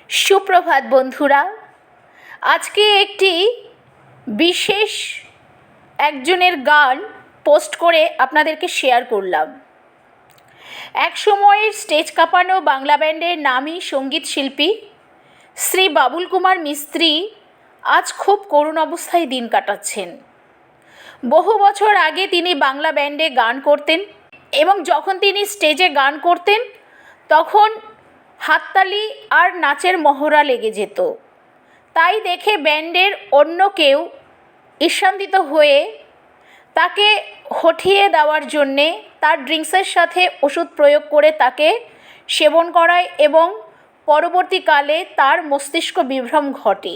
সুপ্রভাত বন্ধুরা। আজকে একটি বিশেষ একজনের গান পোস্ট করে আপনাদেরকে শেয়ার করলাম। এক সময়ের স্টেজ কাঁপানো বাংলা ব্যান্ডের নামী সঙ্গীত শিল্পী শ্রী বাবুল কুমার মিস্ত্রি আজ খুব করুণ অবস্থায় দিন কাটাচ্ছেন। বহু বছর আগে তিনি বাংলা ব্যান্ডে গান করতেন এবং যখন তিনি স্টেজে গান করতেন তখন হাততালি আর নাচের মহড়া লেগে যেত। তাই দেখে ব্যান্ডের অন্য কেউ ঈর্ষান্বিত হয়ে তাকে হঠিয়ে দেওয়ার জন্যে তার ড্রিঙ্কসের সাথে ওষুধ প্রয়োগ করে তাকে সেবন করায় এবং পরবর্তীকালে তার মস্তিষ্ক বিভ্রম ঘটে।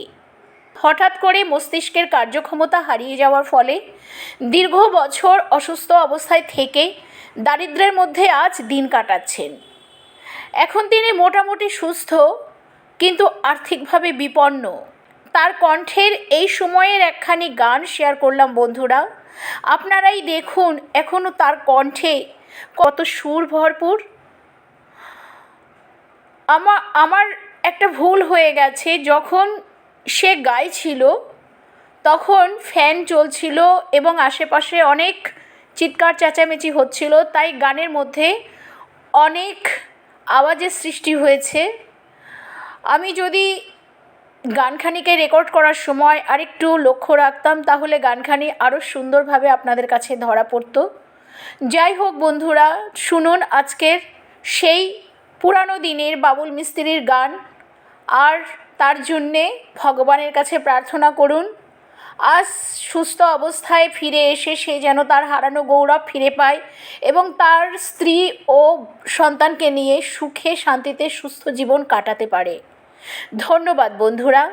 হঠাৎ করে মস্তিষ্কের কার্যক্ষমতা হারিয়ে যাওয়ার ফলে দীর্ঘ বছর অসুস্থ অবস্থায় থেকে দারিদ্র্যের মধ্যে আজ দিন কাটাচ্ছেন। এখন তিনি মোটামুটি সুস্থ, কিন্তু আর্থিকভাবে বিপন্ন। তার কণ্ঠের এই সময়ের একখানি গান শেয়ার করলাম বন্ধুরা। আপনারাই দেখুন এখনও তার কণ্ঠে কত সুর ভরপুর। আমার একটা ভুল হয়ে গেছে, যখন সে গাইছিল তখন ফ্যান চলছিল এবং আশেপাশে অনেক চিৎকার চেঁচামেচি হচ্ছিল, তাই গানের মধ্যে অনেক আওয়াজের সৃষ্টি হয়েছে। আমি যদি গানখানিকে রেকর্ড করার সময় আরেকটু লক্ষ্য রাখতাম তাহলে গানখানি আরও সুন্দরভাবে আপনাদের কাছে ধরা পড়ত। যাই হোক বন্ধুরা, শুনুন আজকের সেই পুরানো দিনের বাবুল মিস্ত্রির গান, আর তার জন্যে ভগবানের কাছে প্রার্থনা করুন আজ সুস্থ অবস্থায় ফিরে এসে সে যেন তার হারানো গৌরব ফিরে পায় এবং তার স্ত্রী ও সন্তানকে নিয়ে সুখে শান্তিতে সুস্থ জীবন কাটাতে পারে। ধন্যবাদ বন্ধুরা।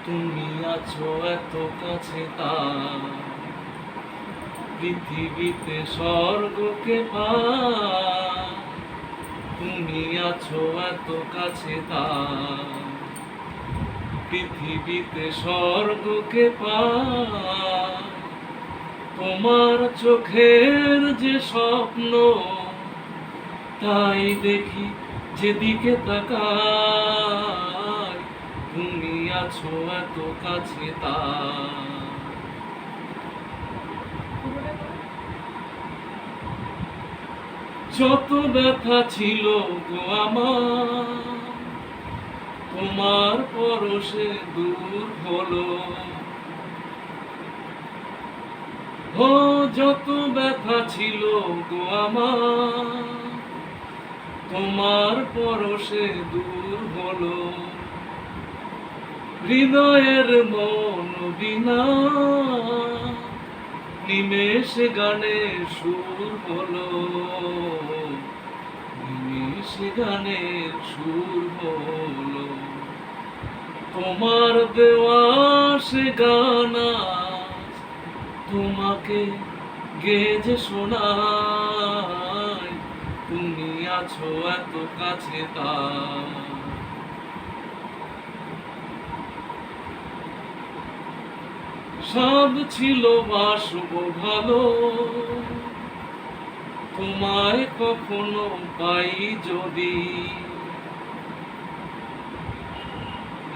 তুমি আছো এত কাছে, তা পৃথিবীতে স্বর্গকে পাই। তুমি আছো এত কাছে, তা পৃথিবীতে স্বর্গকে পাই। তোমার চোখের যে স্বপ্ন তাই দেখি যেদিকে তাকাই। তুমি আছো এত কাছে, তা যত ব্যথা ছিল গো আমার, তোমার পরশে দূর হলো। ও যত ব্যথা ছিল গো আমার, তোমার পরশে দূর হলো। হৃদয়ের মন বিনা নিমেষে গানে সুর হলো, নিমেষে গানের সুর হলো। তোমার দেওয়া সে গানা তোমাকে গেজে শোনাই। তুমি আছো এত কাছে, তা সব ছিল বাসবো ভালো, তোমায় কখনো পাই যদি।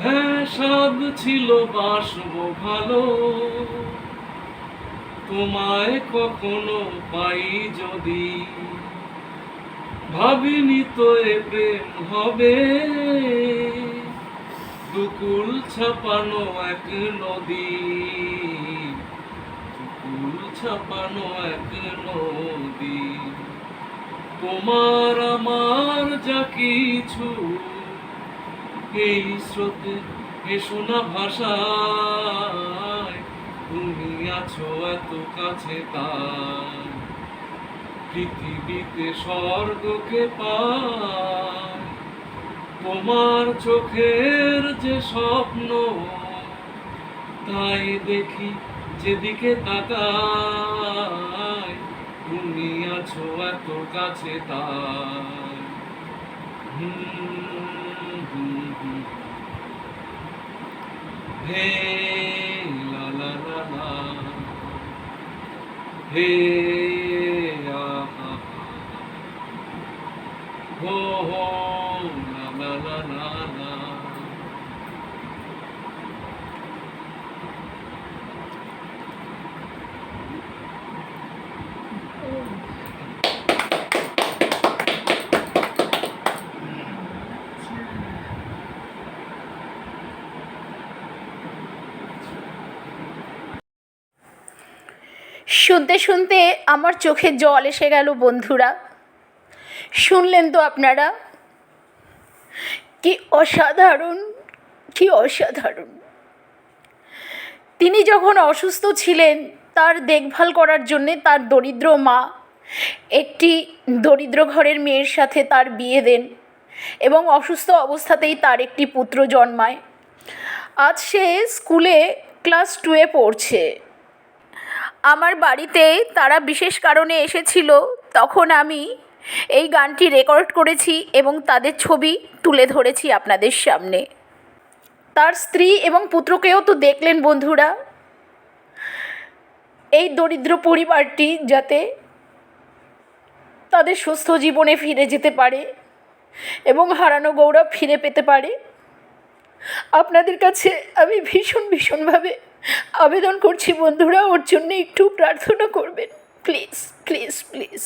হ্যাঁ, সব ছিল বাসবো ভালো, তোমায় কখনো পাই যদি। ভাবিনি তো এ প্রেম হবে, দুকুল ছাপানো এক নদী, দুকুল ছাপানো এক নদী। তোমার আমার যা কিছু এই স্রোতে এসো না ভাষায়। তুমি আছো এত কাছে, তাই পৃথিবীতে স্বর্গকে পাই। তোমার চোখের যে স্বপ্ন তাই দেখি যেদিকে তাকাই। তুমি আছো এত কাছে, তাই হে লা লা লা লা, হে আহা, হো হো লা লা লা লা লা। শুনতে শুনতে আমার চোখে জল এসে গেল বন্ধুরা। শুনলেন তো আপনারা? কি অসাধারণ, কি অসাধারণ। তিনি যখন অসুস্থ ছিলেন তার দেখভাল করার জন্যে তার দরিদ্র মা একটি দরিদ্র ঘরের মেয়ের সাথে তার বিয়ে দেন এবং অসুস্থ অবস্থাতেই তার একটি পুত্র জন্মায়। আজ সে স্কুলে ক্লাস 2-এ পড়ছে। আমার বাড়িতে তারা বিশেষ কারণে এসেছিল, তখন আমি এই গানটি রেকর্ড করেছি এবং তাদের ছবি তুলে ধরেছি আপনাদের সামনে। তার স্ত্রী এবং পুত্রকেও তো দেখলেন বন্ধুরা। এই দরিদ্র পরিবারটি যাতে তাদের সুস্থ জীবনে ফিরে যেতে পারে এবং হারানো গৌরব ফিরে পেতে পারে, আপনাদের কাছে আমি ভীষণভাবে আবেদন করছি বন্ধুরা, ওর জন্য একটু প্রার্থনা করবেন, প্লিজ প্লিজ প্লিজ।